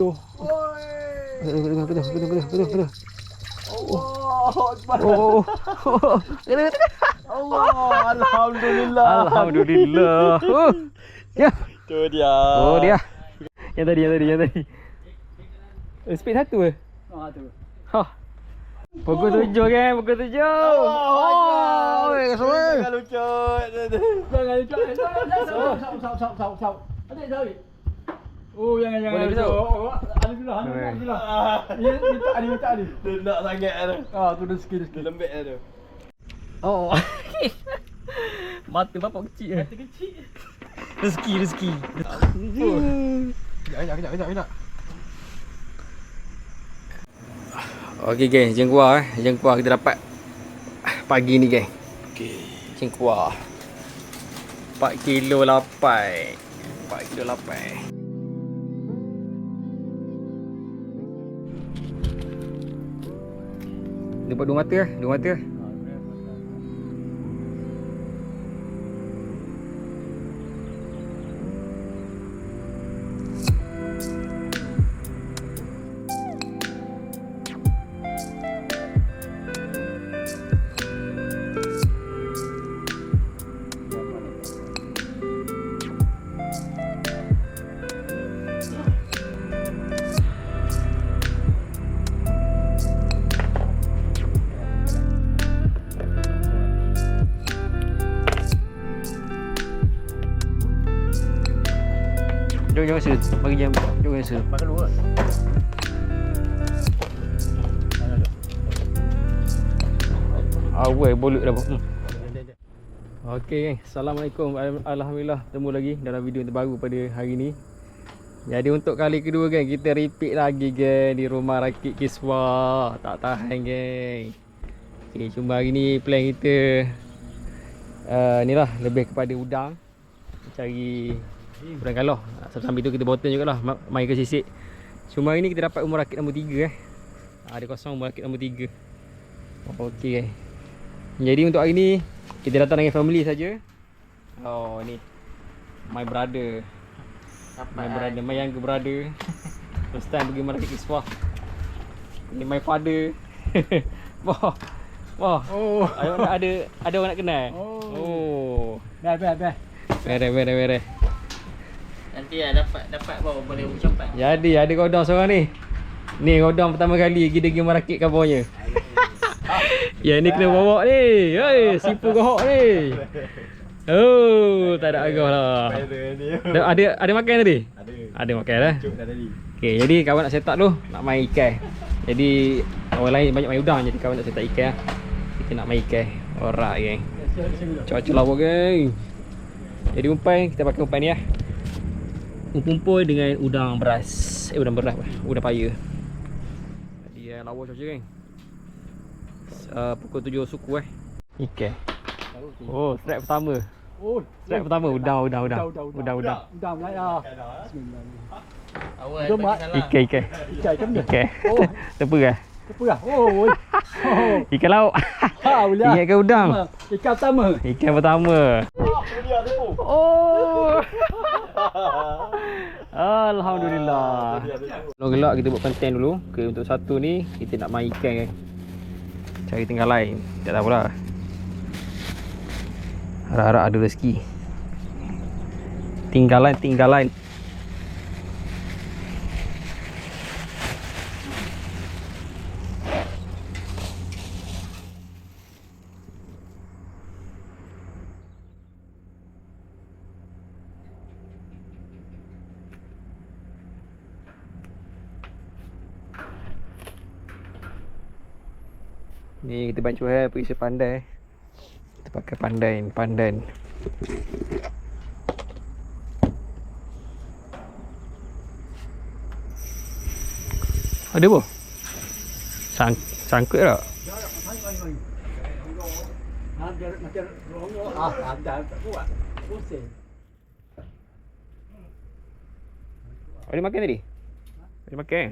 Tuh. Kena. Allah Akbar. Oh. Kena. Allah, alhamdulillah. Alhamdulillah. Ya. Tu dia. Oh dia. Yang tadi. Speed satu ke? Tu. Ha. Pukul 7 kan, pukul 7. Oh, Jangan lucut. Jangan lucut. Saw. Adik. Oh, jangan. Boleh besok? Alhamdulillah. Ya, minta ni. Dia nak sangat tu. Tu rezeki. Lembek tu. Oh. Mata bapak kecil. Mata kecil. Rezeki. Kejap. Okey geng, jengkuar kita dapat pagi ni geng. Okey. Jengkuar 4 kilo 8. 4 kilo 8. Nampak dua mata. Jom rasa. Bagi jam. Jom rasa. Makan dulu ke? Awal bolut dah. Okey, Assalamualaikum. Alhamdulillah bertemu lagi dalam video terbaru pada hari ni. Jadi untuk kali kedua geng, kita repeat lagi geng di rumah rakit Kiswah. Tak tahan geng. Okey, cuma hari ni plan kita ni lah, lebih kepada udang. Cari udang kaloh. Sambil tu kita botan jugalah, main ke sisik. Cuma hari ni kita dapat umur rakit nombor 3 ada kosong umur rakit nombor 3. Okey geng. Jadi untuk hari ni kita datang dengan family saja. Oh ni my brother. My younger brother. First time pergi Merakit Kiswah. Ni my father. Wah. Oh. Ada orang nak kenal. Oh. Dah. Mere. Nanti dapat bawa boleh ucapan. Jadi ada godong seorang ni. Ni godong pertama kali pergi merakit kabarnya. Ya ni kena bawa ni. Hei, sipu gohok ni. Oh, tak ada agak lah. Ada makan tadi? Ada makan dah. Okey, jadi kawan nak set up tu nak main ikan. Jadi orang lain banyak main udang, jadi kawan nak set up ikan. Kita nak main ikan. Alright geng. Cuaca lawa geng. Jadi umpan kita pakai umpan ni lah. Umpan dengan udang beras. Udang paya. Jadi lawa cuaca geng. Pukul 7 suku ikan. Oh, strike pertama. Strike pertama udang. Udang Melaya. Awal Jom, bagi salah. Ikan. Ikan macam mana? Ikan. Oh. Terperah. Oh. Ikan laut. Boleh. Ingat ke udang? Ikan pertama. Ikan pertama. Oh. Alhamdulillah. Kalau gelak kita buat konten dulu. Okay, untuk satu ni kita nak main ikan kan. Cari tinggal lain. Tak tahu lah. Harap-harap ada rezeki. Tinggalan. Ni kita bantu pergi sepandai. Kita pakai pandan. Ada apa? Sangkut tak? Macam rongok. Ada tak kuat. Pusing. Ada makan tadi? Ada makan?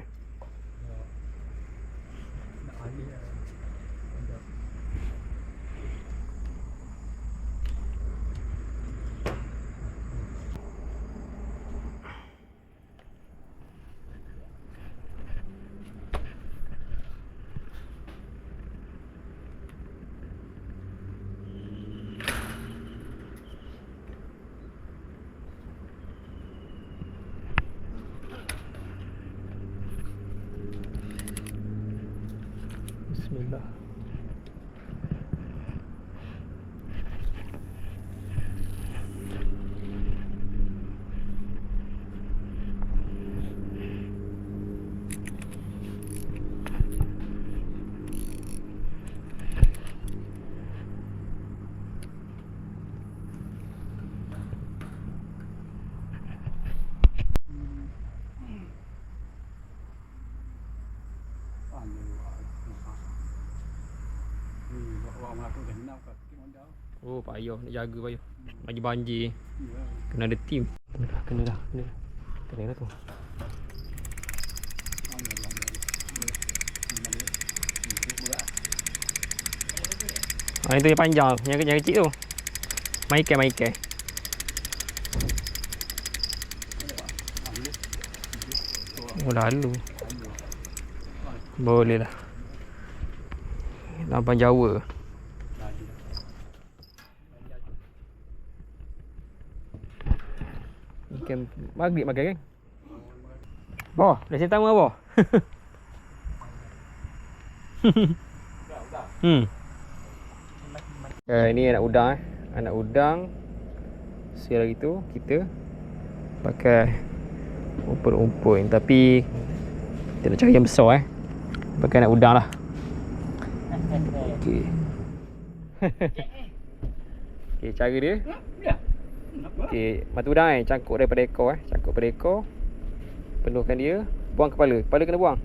Alhamdulillah. Oh, payah nak jaga payah. Bagi banjir. Kena ada team. Kena dah. Kena dah tu. Itu yang panjang, yang kecil tu. Maikai. Oh, lalu. Boleh lah. Lampang Jawa. Ikan maghrib makan kan? Boh, dah sentam ke boh? Ini anak udang Anak udang. Sekali lagi tu kita pakai umpun-umpun, tapi kita nak cari yang besar pakai anak udang lah. Okey. Okey, cara dia. Okey, mata udang cangkuk daripada ekor cangkuk pada ekor. Penuhkan dia, buang kepala. Kepala kena buang.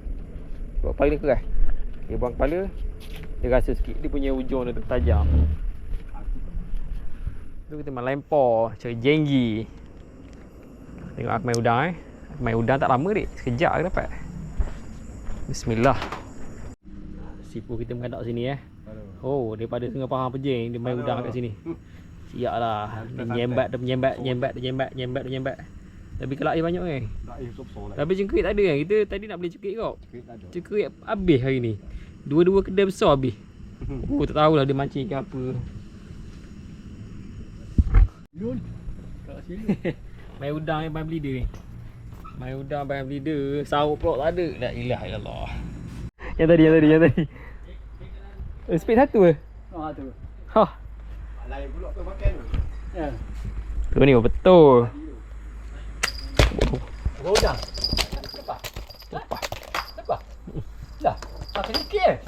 Sebab kepala ni keras. Okey, buang kepala. Dia rasa sikit dia punya ujung dia tu tajam. Tu kita main lempar, cari jenggi. Tengok aku main udang Aku main udang tak lama dik. Sekejap aku dapat. Bismillah. Sipu kita mengadap sini Oh, daripada Sungai Pahang Pejing dia main udang kat sini. Siap lah. Dia nyembat. Tapi kalau air banyak Tapi cengkuit tak ada Kita tadi nak beli cengkuit kau. Cengkuit habis hari ni. Dua-dua kedai besar habis. Oh, tak tahulah dia mancing ke apa. Main udang main bleeder ni. Main udang main bleeder. Sahut pula tak ada. La ilaha illallah. Yang tadi. Speed satu ke? Tu. Hah. Lain pula tu makan tu. Ya. Tu ni betul. Udang. Lepas. Dah. Pakai sikit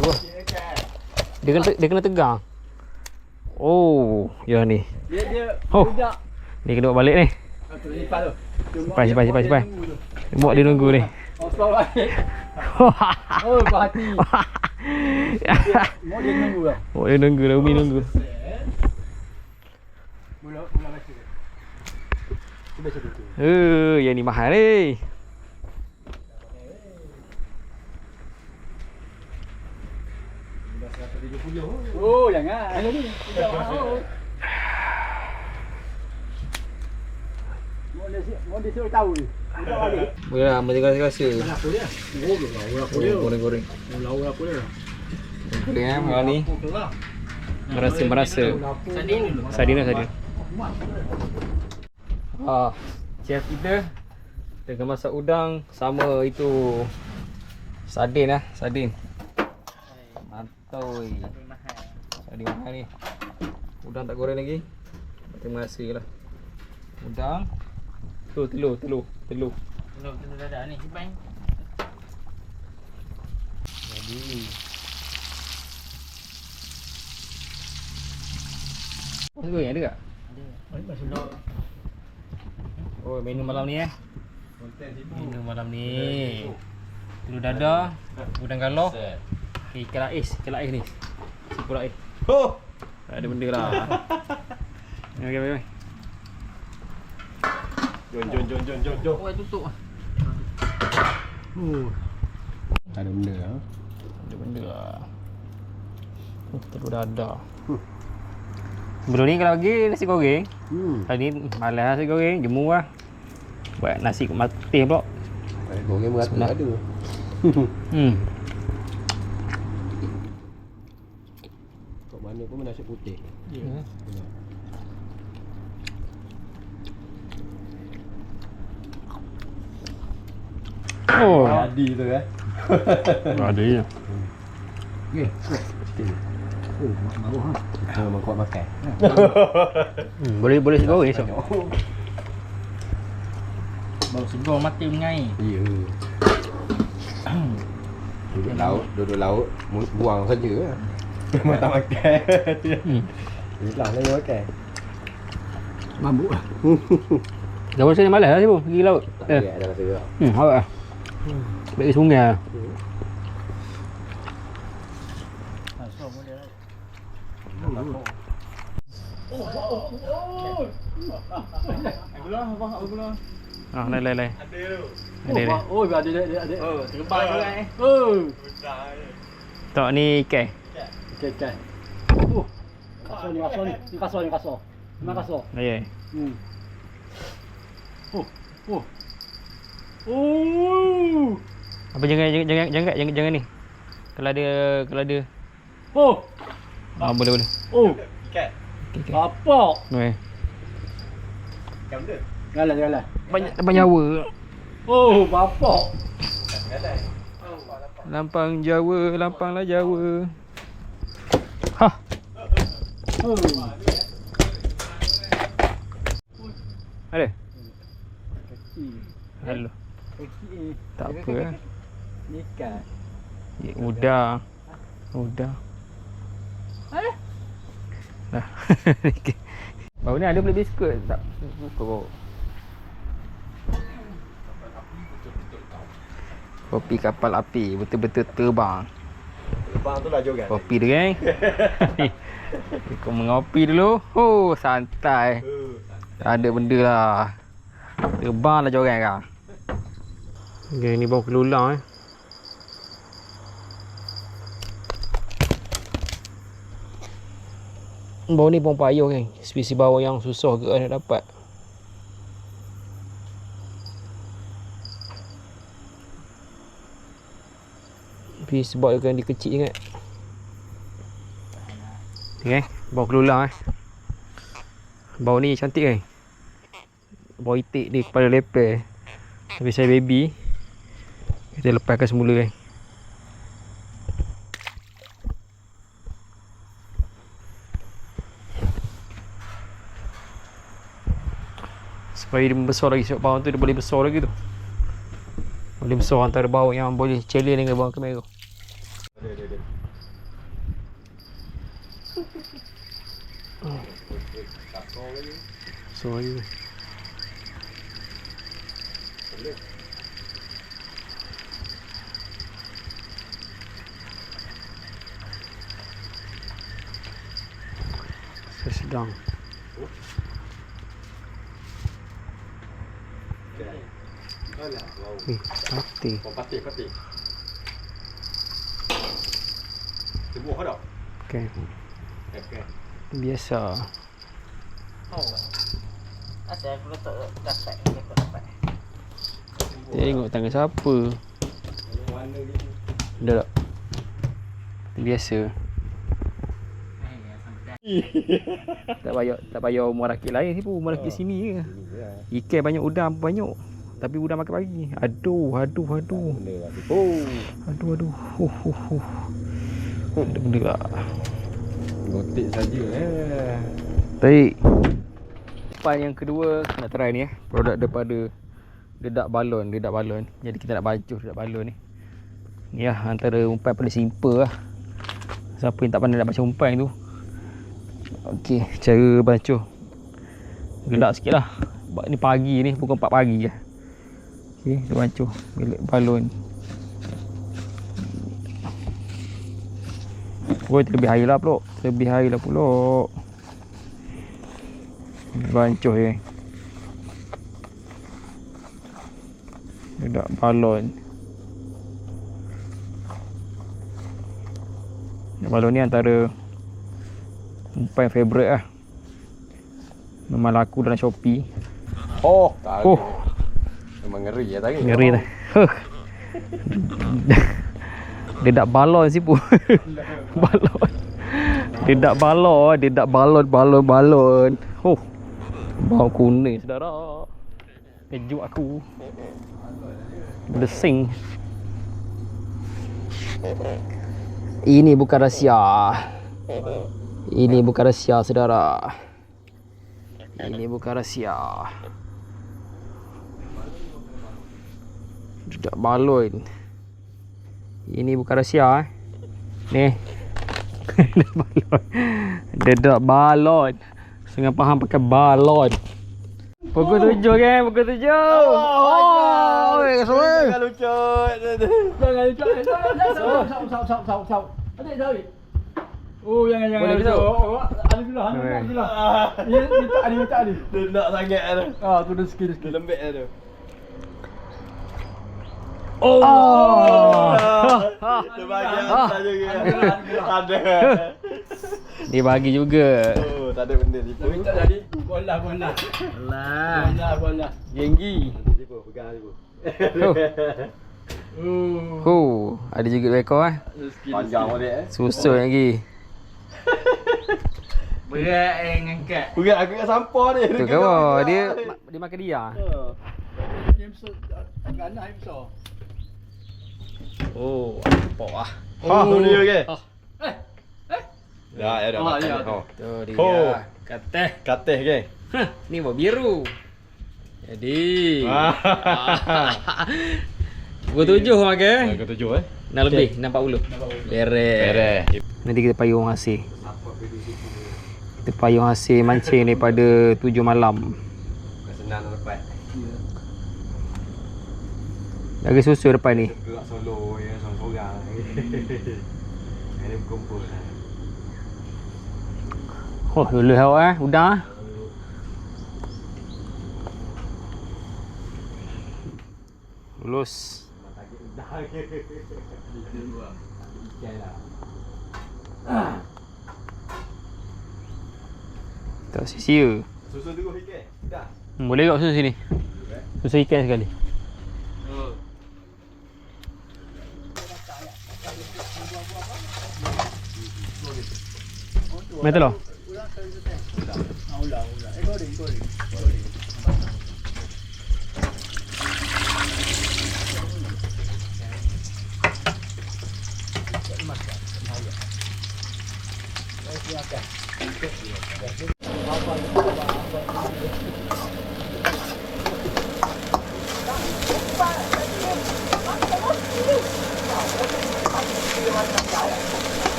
Dia kena tegang. Oh, ya ni. Dia budak. Ni kena buat balik ni. Tu lipat tu. Simpan. Mak dia nunggu ni. Oh, stop balik. Oh, berhati. Mak dia nunggu lah. Mak dia nunggu lah, Umi nunggu. Mula baca. Tu baca tu. Yang ni mahal ni. Oh, jangan. Mau dia suruh tahu ni. Boleh lah, macam rasa. Apa dia? Goreng. Lauk apa dia? Goreng malam ni. Merasa. Sardin. Chef kita tengah masak udang sama itu sardin. Mantoi. Sardin mahal ni. Udang tak goreng lagi. Terima kasih lah. Udang. Tu telur. Telur dadah ni simpan. Jadi. Masih goreng ada tak? Ada. Oh, menu malam ni Menu malam ni. Telur dadah, udang galah. Okay, ikan ais ni. Sipu ais. Oh, Tak ada benda lah. Okay. Jom. Oh, tutup ah. Ada benda ah. Ada benda lah. Telur dadah. Sebelum ni kalau pergi nasi goreng. Hari ni malas nasi goreng, jemu lah. Buat nasi matih pula. Goreng beratus ada. Kat mana pun nasi putih. Oh, Adi tu ada ya. Okey. Oh, bau ha. Mangkuk makan. Boleh segar esok. Bau segar mati mengai. Ya. Duduk laut, buang saja. Memang tak makan. Inilah lagi makan. Mabuk lah. Dah masa ni malas lah siapa pergi laut. Ya, ada rasa gerak. Awak lah. Baik sungai lah. Lai. Ada. Oh, ada. Oh, terbang juga Oh. Tak ni ikan. Okey. Oh. Kasar ni. Memang kasar. Ya. Oh. Oh. Apa jangan ni. Kalau ada. Oh. Boleh. Oh. Ikan. Okey. Bapak. Okey. Ikan benda. Galah. Banyak nyawa. Oh, bapak. Lampanglah Jawa. Ha. Oh. Ada. Kecil. Halo. Kecil. Tak apa. Ni ikan. Ya, udah. Dah. Baru ni ada beli biskut tak? Buka bawa. Kopi kapal api betul-betul terbang. Terbang tu lah jogan. Kopi dia kan. Kau mengopi dulu. Oh, santai. Tak ada benda lah. Terbang lah jorang kau. Okay, ni bau kelulang Bau ni bau payung kan. Spesies bau yang susah ke nak dapat. Tapi sebab dia kecil sangat. Okay, bau kelulang Bau ni cantik kan. Bau itik dia kepala lepel. Tapi saya baby. Kita lepaskan semula kan. Supaya dia membesar lagi. Sebab bawang tu dia boleh besar lagi tu. Boleh besar antara bawang yang boleh challenge dengan bawang kamera. Ada. So lagi. Saya sedang. Pati. Pati. Sebuah dah. Okay. Okay. Biasa. Oh. Asal aku letak dapat. Tengok tangan siapa. Dah tak? Biasa. Tak payah umur rakit lain siapa. Umur rakit sini je. Ikan banyak, udang banyak. Tapi udang makan pagi. Aduh. Benda lah. Oh. Aduh. Ada benda lah. Gotik saja Baik. Depan yang kedua nak try ni produk daripada dedak balon. Jadi kita nak bancuh dedak balon ni. Ni lah antara umpan paling simple lah. Siapa yang tak pandai nak baca umpan tu. Okey, cara bancuh. Gelak sikit lah. Sebab ni pagi ni, pukul 4 pagi je. Okey, kita bancuh bilik balon. Oh, terlebih hari lah pulak. Bancuh je. Dedak balon. Balon ni antara umpan favourite lah. Memang laku dalam Shopee. Oh. Memang ngeri ya tadi. Ngeri dah. Dedak balon sipu. Balon. Dedak balon. Oh. Bau kuning saudara. Kejut aku. Bersing. Ini bukan rahsia. Ini bukan rahsia, saudara. Ini bukan rahsia. Dedak balon. Ini bukan rahsia. Ni. Dedak balon. Dedak balon. Setengah faham pakai balon. Pukul 7 kan, pukul 7. Oh, semua. Jangan lucu. Jangan lucu. Saw. Adik sawi. Oh, jangan Boleh lucu. ke, Oh, alhamdulillah. Ya, minta ni. Dia nak sangat tu. Ah, tu rezeki. Lembek tu. Oh. Dia bagi atas juga. Ada. Dia bagi juga. Oh, tak ada benda tipu. Minta tadi. Bola. Bola. Genggi. Tipu, pegang tipu. Ada juga rekod Panjang balik Susun lagi. Berat ngangkat. Pegang aku kat sampah ni. Tu kau dia makan dia. Yang besar. Anak yang besar. Oh, nampak ah. Tu dia ke? Ya, dah Ah, makan. ya. Oh. Tu dia. Oh. Kateh. Katih ke? Ni warna biru. Jadi. Pukul 7 makan. Aku 7 Nak lebih, 40. Beres. Nanti kita payung hasil. Kita payung hasil mancing daripada 7 malam. Bukan senang nak dapat. Lagi susu depan ni. Gerak solo ya, sorang-sorang. Ini berkumpul. Oh, dulu awak udang. Lulus. Tak sia-sia. Susu tu ikan. Dah. Boleh tak susu sini? Susu ikan sekali. Mai telur.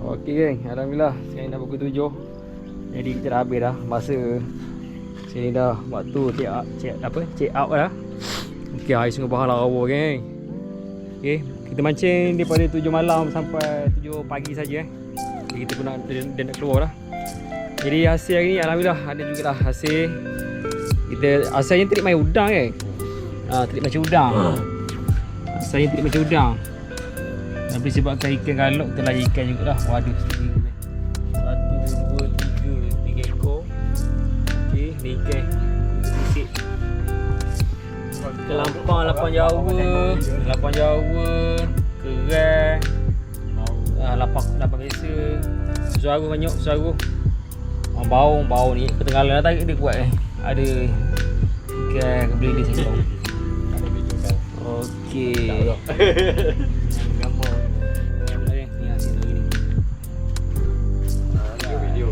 Okey geng, alhamdulillah sekarang dah pukul 7. Jadi kita dah habis dah masa sini dah waktu check out dah. Okey, air Sungai Bahar Lawa geng. Okey, kita mancing daripada 7 malam sampai 7 pagi saja Jadi kita pun nak keluar dah. Jadi hasil hari ni alhamdulillah ada jugalah hasil. Kita asalnya trik main udang kan. Trik macam udang. Asalnya trik macam udang. Tapi sebabkan ikan galok telah ikan jugalah. Waduh, 1, 2, 3 ekor. Okey, ni ikan sisik. Kelampang lapang Jawa, kerang. Lapang biasa. Suara banyak, suara. Bau ni ketinggalan tarik dia kuat Ada ikan beli di sini. Okey. Gambar. Ni hasil hari ni. Video.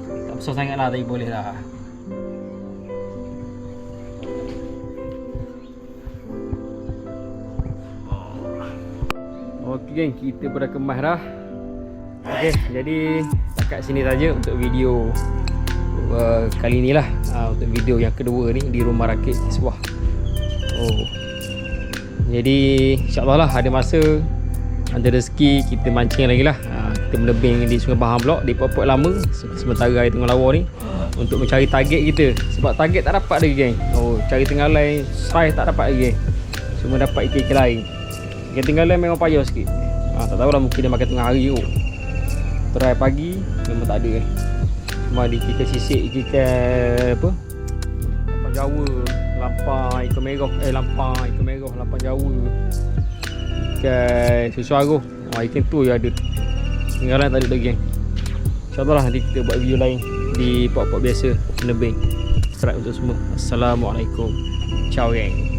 Tak besar sangat lah tapi boleh lah. Okey geng, kita pun dah kemas dah. Okey, jadi dekat sini saja untuk video kali ni lah. Untuk video yang kedua ni di Rumah Rakit Kiswah. Jadi insyaAllah lah ada masa, ada rezeki kita mancing lagi lah. Kita melebing di Sungai Bahar pula di pokok lama sementara air tengah lawa ni untuk mencari target kita. Sebab target tak dapat lagi geng. Cari tengah lain size tak dapat lagi. Cuma dapat ikan-ikan lain. Ikan tengah lain memang payah sikit. Tak tahulah mungkin dia makan tengah hari kot. Try pagi memang tak ada Cuma ada ikan sisik, ikan apa? Lampang Jawa, lampang ikan merah, lampang Jawa. Ikan susu aruh. Ikan tu je ada. Tinggalan tak ada lagi. InsyaAllah lah nanti kita buat video lain di pot-pot biasa, nebeng. Subscribe untuk semua. Assalamualaikum. Ciao geng.